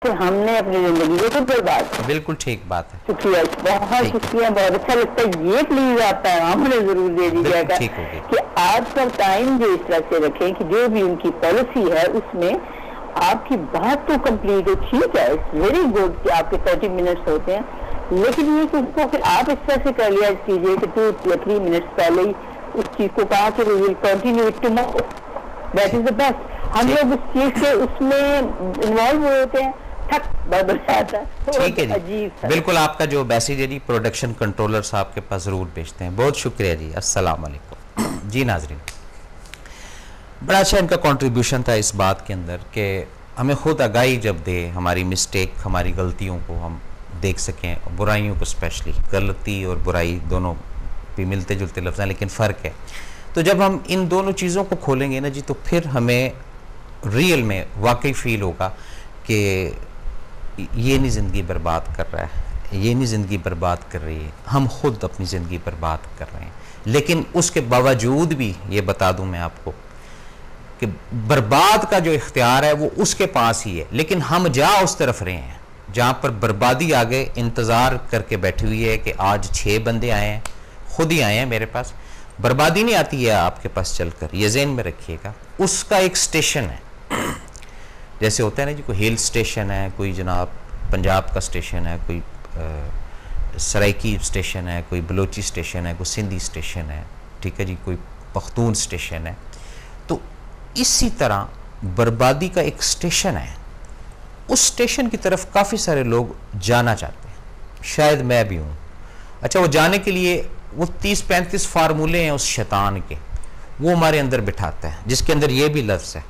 कि हमने अपनी जिंदगी को खुद बर्बाद। बिल्कुल ठीक बात है। शुक्रिया, बहुत शुक्रिया, बहुत अच्छा लगता है। ये प्लीज आप पैगाम ने जरूर दे दीजिएगा कि आप पर टाइम जो इस तरह से रखें कि जो भी उनकी पॉलिसी है उसमें आपकी बात तो कंप्लीट हो। ठीक है, इट्स वेरी गुड कि आपके 30 मिनट्स होते हैं, लेकिन ये कि उसको फिर आप इस तरह से कर लिया कीजिए कि 2 या 3 मिनट्स पहले ही उस चीज को कहा कि we will continue it tomorrow, that is the best. हम लोग उस चीज से उसमें इन्वॉल्व हो होते हैं, थक आता है। ठीक है जी, बिल्कुल आपका जो मैसेज है जी प्रोडक्शन कंट्रोलर साहब के पास जरूर भेजते हैं। बहुत शुक्रिया जी, अस्सलाम वालेकुम जी। नाजरीन, बड़ा अच्छा इनका कंट्रीब्यूशन था इस बात के अंदर कि हमें खुद आगाही जब दे, हमारी मिस्टेक, हमारी गलतियों को हम देख सकें, बुराइयों को स्पेशली। गलती और बुराई दोनों भी मिलते जुलते लफ्ज़ हैं लेकिन फ़र्क है। तो जब हम इन दोनों चीज़ों को खोलेंगे ना जी, तो फिर हमें रियल में वाकई फ़ील होगा कि ये नहीं ज़िंदगी बर्बाद कर रहा है, ये नहीं ज़िंदगी बर्बाद कर रही है, हम खुद अपनी ज़िंदगी बर्बाद कर रहे हैं। लेकिन उसके बावजूद भी ये बता दूं मैं आपको कि बर्बाद का जो इख्तियार है वो उसके पास ही है, लेकिन हम जा उस तरफ रहे हैं जहाँ पर बर्बादी आगे इंतज़ार करके बैठी हुई है कि आज 6 बंदे आए हैं, खुद ही आए हैं मेरे पास। बर्बादी नहीं आती है आपके पास चलकर, ये ज़हन में रखिएगा। उसका एक स्टेशन है, जैसे होता है ना जी, कोई हिल स्टेशन है, कोई जनाब पंजाब का स्टेशन है, कोई सराइकी स्टेशन है, कोई बलोची स्टेशन है, कोई सिंधी स्टेशन है, ठीक है जी, कोई पख्तून स्टेशन है। तो इसी तरह बर्बादी का एक स्टेशन है, उस स्टेशन की तरफ काफ़ी सारे लोग जाना चाहते हैं, शायद मैं भी हूँ। अच्छा, वो जाने के लिए वो 30-35 फार्मूले हैं उस शैतान के, वो हमारे अंदर बिठाता है, जिसके अंदर ये भी लफ्ज़ है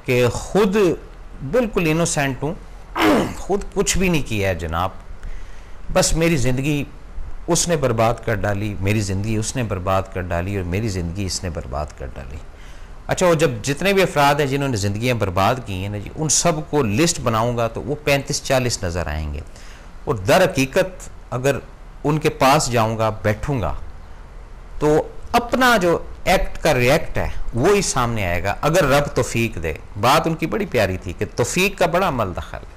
कि खुद बिल्कुल इनोसेंट हूँ, खुद कुछ भी नहीं किया है जनाब, बस मेरी ज़िंदगी उसने बर्बाद कर डाली, मेरी ज़िंदगी उसने बर्बाद कर डाली और मेरी ज़िंदगी इसने बर्बाद कर डाली। अच्छा, वो जब जितने भी अफराद हैं जिन्होंने ज़िंदगियाँ बर्बाद की हैं ना जी, उन सब को लिस्ट बनाऊँगा तो वो 35-40 नज़र आएंगे। और दर हकीकत अगर उनके पास जाऊँगा, बैठूँगा, तो अपना जो एक्ट का रिएक्ट है वो ही सामने आएगा, अगर रब तौफीक दे। बात उनकी बड़ी प्यारी थी कि तौफीक का बड़ा अमल दखल है,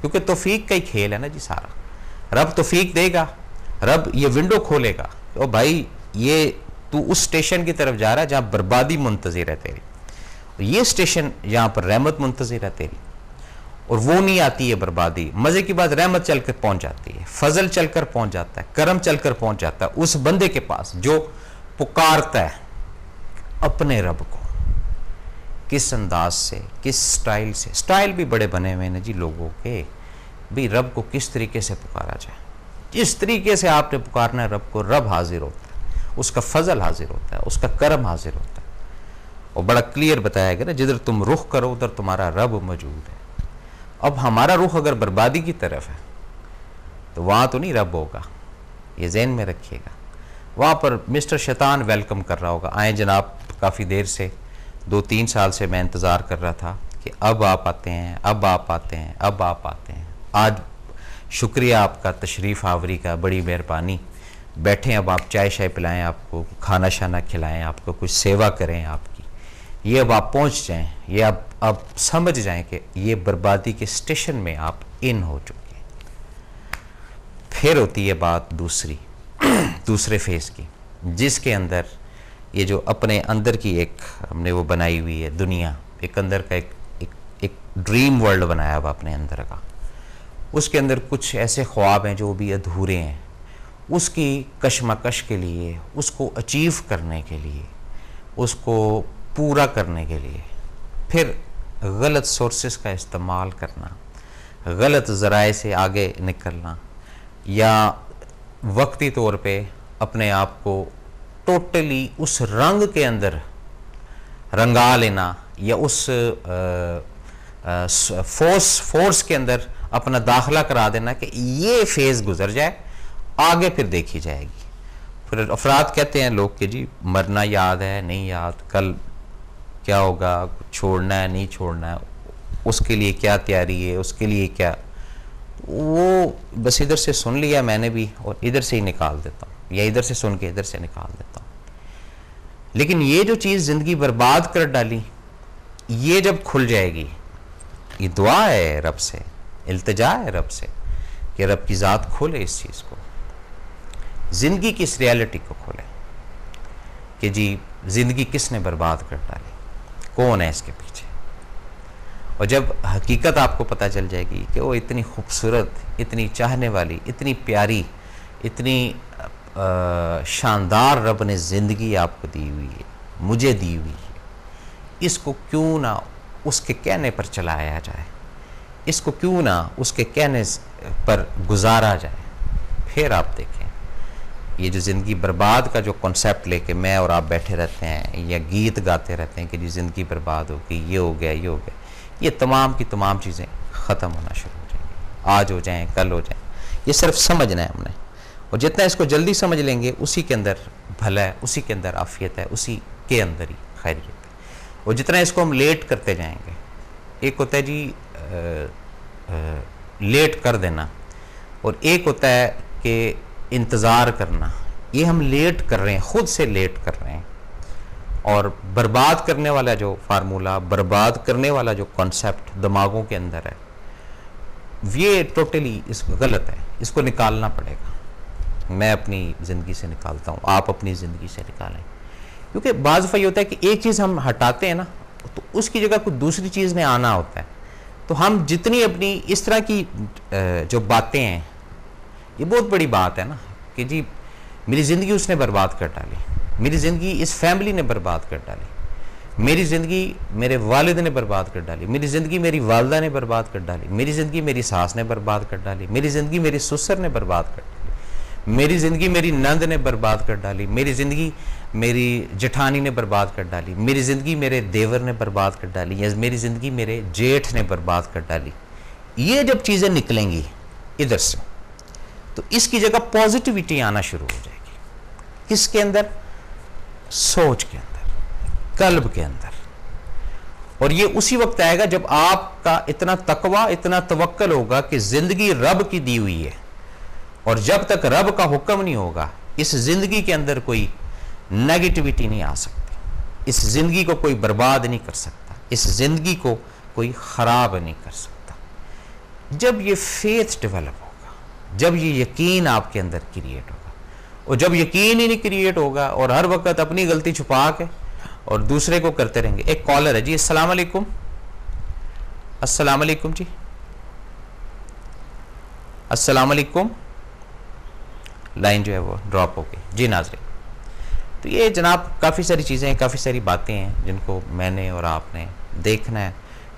क्योंकि तौफीक का ही खेल है ना जी सारा। रब तौफीक देगा, रब ये विंडो खोलेगा, ओ भाई ये तू उस स्टेशन की तरफ जा रहा है जहाँ बर्बादी मुंतज़िर है तेरी, और ये स्टेशन जहाँ पर रहमत मुंतज़िर है तेरी। और वो नहीं आती है बर्बादी, मज़े की बात रहमत चल कर पहुँच जाती है, फजल चल कर पहुँच जाता है, करम चल कर पहुँच जाता है उस बंदे के पास जो पुकारता है अपने रब को। किस अंदाज से, किस स्टाइल से, स्टाइल भी बड़े बने हुए हैं जी लोगों के, भी रब को किस तरीके से पुकारा जाए। जिस तरीके से आपने पुकारना है रब को, रब हाजिर होता है, उसका फजल हाजिर होता है, उसका करम हाजिर होता है। और बड़ा क्लियर बताया गया ना, जिधर तुम रुख करो उधर तुम्हारा रब मौजूद है। अब हमारा रुख अगर बर्बादी की तरफ है तो वहाँ तो नहीं रब होगा, ये ज़हन में रखिएगा। वहाँ पर मिस्टर शैतान वेलकम कर रहा होगा, आए जनाब, काफ़ी देर से 2-3 साल से मैं इंतज़ार कर रहा था कि अब आप आते हैं, अब आप आते हैं, अब आप आते हैं। आज शुक्रिया आपका तशरीफ़ आवरी का, बड़ी मेहरबानी। बैठें, अब आप चाय शाय पिलाएं, आपको खाना शाना खिलाएं, आपको कुछ सेवा करें आपकी। ये अब आप पहुँच जाएं, ये अब समझ जाएं कि ये बर्बादी के स्टेशन में आप इन हो चुके हैं। फिर होती है बात दूसरे फेज़ की, जिसके अंदर ये जो अपने अंदर की एक हमने वो बनाई हुई है दुनिया, एक अंदर का एक ड्रीम वर्ल्ड बनाया हुआ अपने अंदर का, उसके अंदर कुछ ऐसे ख्वाब हैं जो भी अधूरे हैं। उसकी कशमकश के लिए, उसको अचीव करने के लिए, उसको पूरा करने के लिए फिर गलत सोर्सेस का इस्तेमाल करना, गलत ज़राए से आगे निकलना, या वक्ती तौर पे अपने आप को टोटली उस रंग के अंदर रंगा लेना, या उस फोर्स के अंदर अपना दाखिला करा देना कि ये फेज़ गुजर जाए, आगे फिर देखी जाएगी। फिर अफराद कहते हैं लोग कि जी मरना याद है, नहीं याद, कल क्या होगा, छोड़ना है नहीं छोड़ना है, उसके लिए क्या तैयारी है, उसके लिए क्या, वो बस इधर से सुन लिया मैंने भी और इधर से ही निकाल देता हूँ, या इधर से सुन के इधर से निकाल देता हूँ। लेकिन ये जो चीज़ ज़िंदगी बर्बाद कर डाली, ये जब खुल जाएगी, ये दुआ है रब से, इल्तिजा है रब से कि रब की ज़ात खोले इस चीज़ को, ज़िंदगी की इस रियलिटी को खोले कि जी ज़िंदगी किसने बर्बाद कर डाली, कौन है इसके पीछे। और जब हकीकत आपको पता चल जाएगी कि वो इतनी खूबसूरत, इतनी चाहने वाली, इतनी प्यारी, इतनी शानदार रब ने ज़िंदगी आपको दी हुई है, मुझे दी हुई है, इसको क्यों ना उसके कहने पर चलाया जाए, इसको क्यों ना उसके कहने पर गुजारा जाए। फिर आप देखें ये जो ज़िंदगी बर्बाद का जो कॉन्सेप्ट लेके मैं और आप बैठे रहते हैं या गीत गाते रहते हैं कि जी ज़िंदगी बर्बाद हो गई, ये हो गया, ये हो गया, ये तमाम की तमाम चीज़ें ख़त्म होना शुरू हो जाएंगी। आज हो जाएं, कल हो जाएं, ये सिर्फ समझना है हमने। और जितना इसको जल्दी समझ लेंगे उसी के अंदर भला है, उसी के अंदर आफियत है, उसी के अंदर ही खैरियत है। और जितना इसको हम लेट करते जाएंगे, एक होता है जी लेट कर देना और एक होता है कि इंतज़ार करना। ये हम लेट कर रहे हैं, ख़ुद से लेट कर रहे हैं। और बर्बाद करने वाला जो फार्मूला, बर्बाद करने वाला जो कॉन्सेप्ट दिमागों के अंदर है, ये टोटली गलत है, इसको निकालना पड़ेगा। मैं अपनी ज़िंदगी से निकालता हूँ, आप अपनी ज़िंदगी से निकालें। क्योंकि बाज़ दफ़ा ये होता है कि एक चीज़ हम हटाते हैं ना, तो उसकी जगह कोई दूसरी चीज़ ने आना होता है। तो हम जितनी अपनी इस तरह की जो बातें हैं, ये बहुत बड़ी बात है ना कि जी मेरी ज़िंदगी उसने बर्बाद कर डाली, मेरी ज़िंदगी इस फैमिली ने बर्बाद कर डाली, मेरी ज़िंदगी मेरे वालिद ने बर्बाद कर डाली, मेरी ज़िंदगी मेरी वालदा ने बर्बाद कर डाली, मेरी ज़िंदगी मेरी सास ने बर्बाद कर डाली, मेरी ज़िंदगी मेरी ससुर ने बर्बाद कर डाली, मेरी ज़िंदगी मेरी नंद ने बर्बाद कर डाली, मेरी ज़िंदगी मेरी जेठानी ने बर्बाद कर डाली, मेरी ज़िंदगी मेरे देवर ने बर्बाद कर डाली, या मेरी ज़िंदगी मेरे जेठ ने बर्बाद कर डाली। ये जब चीज़ें निकलेंगी इधर से, तो इसकी जगह पॉजिटिविटी आना शुरू हो जाएगी। किसके अंदर? सोच के अंदर, कल्ब के अंदर। और ये उसी वक्त आएगा जब आपका इतना तकवा, इतना तवक्कल होगा कि ज़िंदगी रब की दी हुई है, और जब तक रब का हुक्म नहीं होगा इस ज़िंदगी के अंदर कोई नेगेटिविटी नहीं आ सकती, इस ज़िंदगी को कोई बर्बाद नहीं कर सकता, इस ज़िंदगी को कोई ख़राब नहीं कर सकता। जब ये फेथ डेवलप होगा, जब ये यकीन आपके अंदर क्रिएट होगा, और जब यकीन ही नहीं क्रिएट होगा और हर वक्त अपनी गलती छुपा के और दूसरे को करते रहेंगे। एक कॉलर है जी, अस्सलाम वालेकुम। अस्सलाम वालेकुम जी, अस्सलाम वालेकुम। लाइन जो है वो ड्रॉप हो गई जी नाज़रीन। तो ये जनाब काफ़ी सारी चीज़ें, काफ़ी सारी बातें हैं जिनको मैंने और आपने देखना है।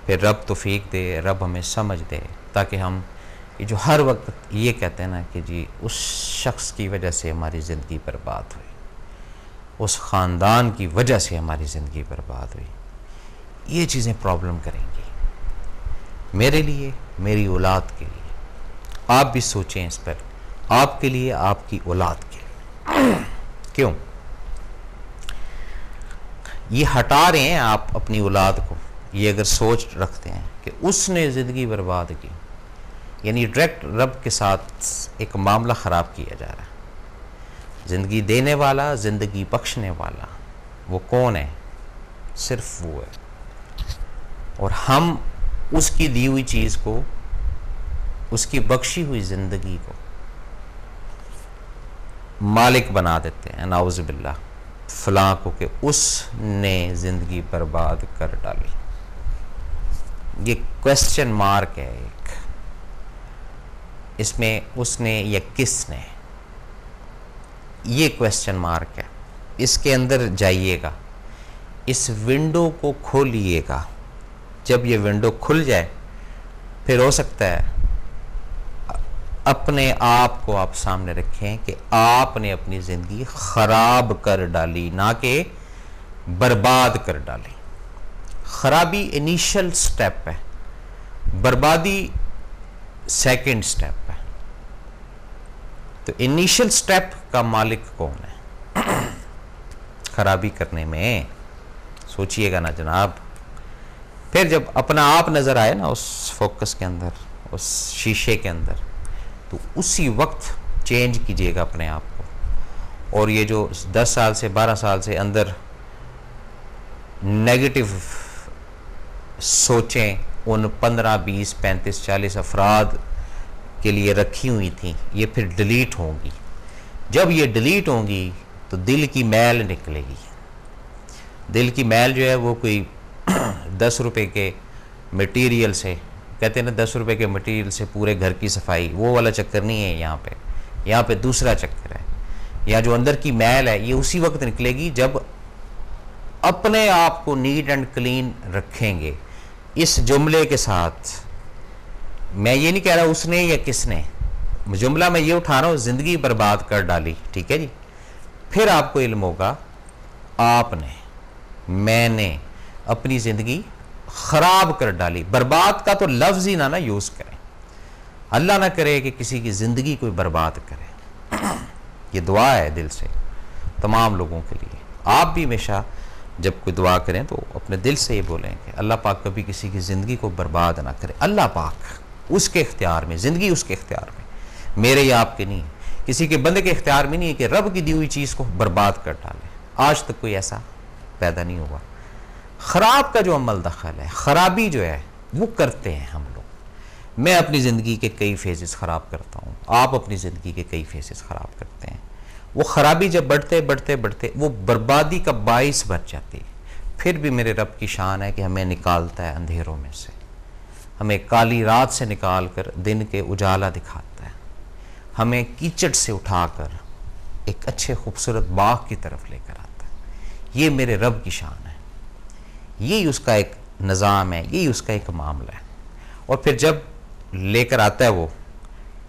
फिर रब तौफीक दे, रब हमें समझ दे, ताकि हम ये जो हर वक्त ये कहते हैं ना कि जी उस शख्स की वजह से हमारी ज़िंदगी बर्बाद हुई, उस ख़ानदान की वजह से हमारी ज़िंदगी बर्बाद हुई, ये चीज़ें प्रॉब्लम करेंगी मेरे लिए, मेरी औलाद के लिए। आप भी सोचें इस पर, आपके लिए, आपकी औलाद के लिए। क्यों ये हटा रहे हैं आप अपनी औलाद को? ये अगर सोच रखते हैं कि उसने ज़िंदगी बर्बाद की, यानी डायरेक्ट रब के साथ एक मामला ख़राब किया जा रहा है। ज़िंदगी देने वाला, ज़िंदगी बख्शने वाला वो कौन है? सिर्फ वो है। और हम उसकी दी हुई चीज़ को, उसकी बख्शी हुई ज़िंदगी को मालिक बना देते हैं, नाउज़ बिल्लाह, फलां को कि उसने ज़िंदगी बर्बाद कर डाली। ये क्वेश्चन मार्क है एक, इसमें उसने या किसने, ये क्वेश्चन मार्क है। इसके अंदर जाइएगा, इस विंडो को खोलिएगा। जब ये विंडो खुल जाए फिर हो सकता है अपने आप को आप सामने रखें कि आपने अपनी ज़िंदगी ख़राब कर डाली, ना कि बर्बाद कर डाली। ख़राबी इनिशियल स्टेप है, बर्बादी सेकंड स्टेप है। तो इनिशियल स्टेप का मालिक कौन है खराबी करने में? सोचिएगा ना जनाब। फिर जब अपना आप नज़र आए ना उस फोकस के अंदर, उस शीशे के अंदर, तो उसी वक्त चेंज कीजिएगा अपने आप को। और ये जो 10 साल से 12 साल से अंदर नेगेटिव सोचें, उन 15, 20, 35, 40 अफराद के लिए रखी हुई थी, ये फिर डिलीट होंगी। जब ये डिलीट होंगी तो दिल की मैल निकलेगी। दिल की मैल जो है वो कोई 10 रुपए के मटेरियल से, कहते हैं ना 10 रुपए के मटेरियल से पूरे घर की सफाई, वो वाला चक्कर नहीं है यहाँ पे। यहाँ पे दूसरा चक्कर है। यहाँ जो अंदर की मैल है ये उसी वक्त निकलेगी जब अपने आप को नीट एंड क्लीन रखेंगे। इस जुमले के साथ मैं ये नहीं कह रहा उसने या किसने, जुमला मैं ये उठा रहा हूँ, जिंदगी बर्बाद कर डाली, ठीक है जी, फिर आपको इल्म होगा आपने, मैंने अपनी जिंदगी खराब कर डाली। बर्बाद का तो लफ्ज ही ना यूज करें, अल्लाह ना करे कि किसी की जिंदगी कोई बर्बाद करे। ये दुआ है दिल से तमाम लोगों के लिए। आप भी हमेशा जब कोई दुआ करें तो अपने दिल से ये बोलें कि अल्लाह पाक कभी किसी की ज़िंदगी को बर्बाद ना करे। अल्लाह पाक उसके इख्तियार में, ज़िंदगी उसके इख्तियार में, मेरे या आपके नहीं, किसी के बंदे के इख्तियार में नहीं है कि रब की दी हुई चीज़ को बर्बाद कर डाले। आज तक कोई ऐसा पैदा नहीं हुआ। ख़राब का जो अमल दखल है, ख़राबी जो है वो करते हैं हम लोग। मैं अपनी ज़िंदगी के कई फेजेस ख़राब करता हूँ, आप अपनी ज़िंदगी के कई फेजेस ख़राब करते हैं। वो ख़राबी जब बढ़ते बढ़ते बढ़ते वो बर्बादी का बाइस बन जाती है। फिर भी मेरे रब की शान है कि हमें निकालता है अंधेरों में से, हमें काली रात से निकाल कर दिन के उजाला दिखाता है, हमें कीचड़ से उठाकर एक अच्छे खूबसूरत बाग की तरफ लेकर आता है। ये मेरे रब की शान है, यही उसका एक निज़ाम है, यही उसका एक मामला है। और फिर जब लेकर आता है वो,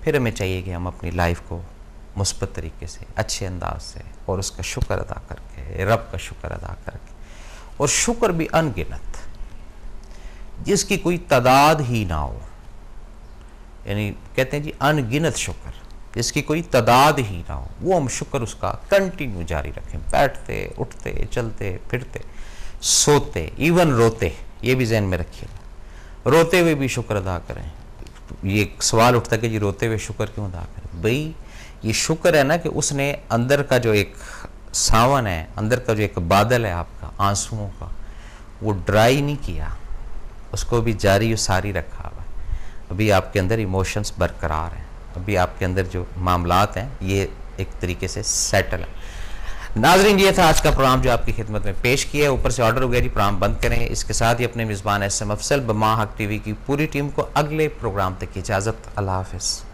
फिर हमें चाहिए कि हम अपनी लाइफ को मुस्बत तरीके से, अच्छे अंदाज से और उसका शुक्र अदा करके, रब का शुक्र अदा करके, और शुक्र भी अनगिनत, जिसकी कोई तादाद ही ना हो, यानी कहते हैं जी अनगिनत शुक्र, जिसकी कोई तादाद ही ना हो, वो हम शुक्र उसका कंटिन्यू जारी रखें। बैठते उठते चलते फिरते सोते इवन रोते, ये भी जहन में रखिएगा, रोते हुए भी शुक्र अदा करें। ये सवाल उठता है कि जी रोते हुए शुक्र क्यों अदा करें? भाई ये शुक्र है ना कि उसने अंदर का जो एक सावन है, अंदर का जो एक बादल है आपका आंसुओं का, वो ड्राई नहीं किया, उसको भी जारी सारी रखा हुआ। अभी आपके अंदर इमोशंस बरकरार हैं, अभी आपके अंदर जो मामलात हैं ये एक तरीके से सेटल है। नाजरीन, ये था आज का प्रोग्राम जो आपकी खिदमत में पेश किया है। ऊपर से ऑर्डर हो गया जी, प्रोग्राम बंद करें। इसके साथ ही अपने मेज़बान SM अफसल बमा हक TV की पूरी टीम को अगले प्रोग्राम तक की इजाज़त। अल्लाह हाफ़िज़।